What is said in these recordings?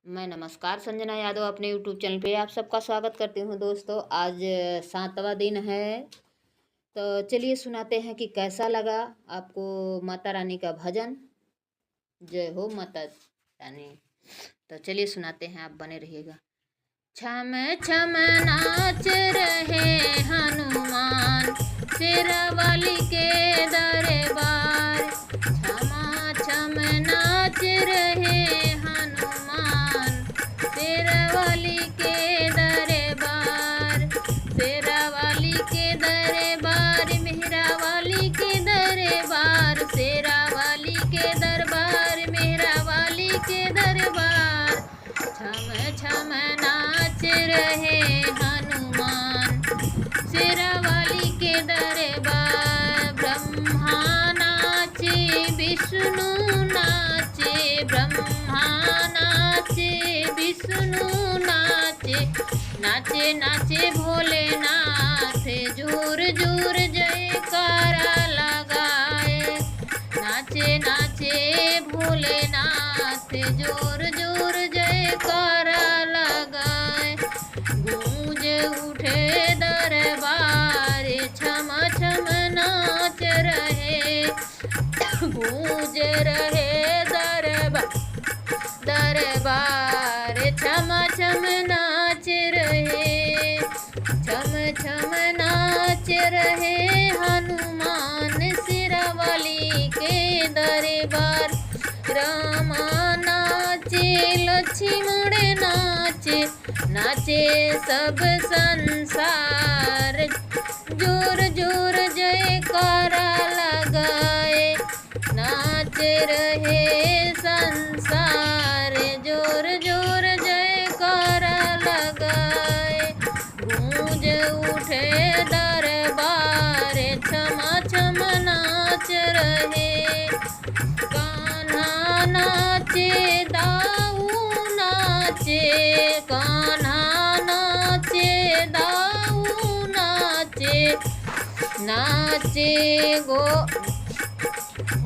मैं नमस्कार संजना यादव अपने यूट्यूब चैनल पे आप सबका स्वागत करती हूँ। दोस्तों आज 7वां दिन है, तो चलिए सुनाते हैं कि कैसा लगा आपको माता रानी का भजन। जय हो माता रानी। तो चलिए सुनाते हैं, आप बने रहिएगा। छम छम नाच रहे हनुमान, शेरावाली के दरबार। छमा छम नाच रहे हनुमान, शेरावाली के दरबार। शेरावाली के दरबार, मेहरावाली के दरबार। शेरावाली के दरबार, मेहरावाली के दरबार। छम छम नाच रहे हनुमान, शेरावाली के दरबार। ब्रह्मा नाचे, विष्णु नाचे, ब्रह्मा नाचे, विष्णु नाचे। नाचे नाचे भोलेनाथ, जोर जोर जयकारा लगाए। नाचे नाचे भोलेनाथ, जोर जोर जयकारा लगाए। गूंज उठे दरबार, छम छम नाच रहे। गूंज रहे दरबार, छम छम नाच रहे। छम छम नाच रहे हनुमान, शेरावाली के दरबार। रामा नाचे, लक्ष्मण नाचे, नाचे सब संसार। जोर जोर जयकारा लगाए, नाच रहे संसार। जोर जोर जयकारा लगाए। गूंज उठे दरबार, छमा छम नाच रहे। कान्हा नाचे, दाऊ नाचे, कान्हा नाचे, दाऊ नाचे। नाचे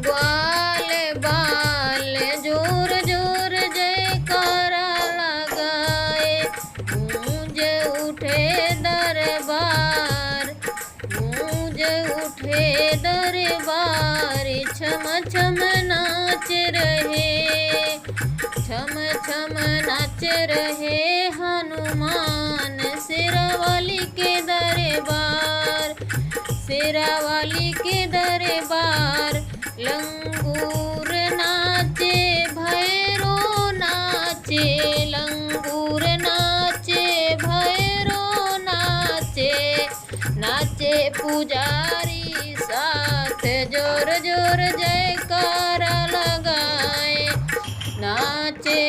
ग्वाल बाल, जोर जोर जयकारा लगाए। गूंज उठे दरबार, गूंज उठे दरबार। छम छम नाच रहे, छम छम नाच रहे हनुमान, शेरावाली के दरबार। शेरावाली के दरबार। लंगूर नाचे, भैरो नाचे, लंगूर नाचे, भैरो नाचे। नाचे पुजारी साथ, जोर जोर जयकारा लगाए। नाचे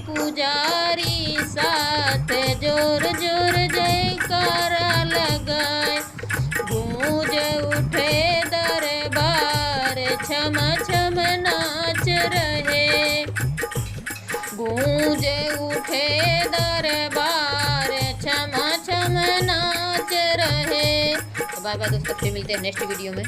पुजारी साथ, जोर जोर जयकारा लगाए। गूंज उठे दरबार, छम छम नाच रहे। गूंज उठे दरबार, छम छम नाच रहे। बाय बाय दोस्तों, फिर मिलते हैं नेक्स्ट वीडियो में।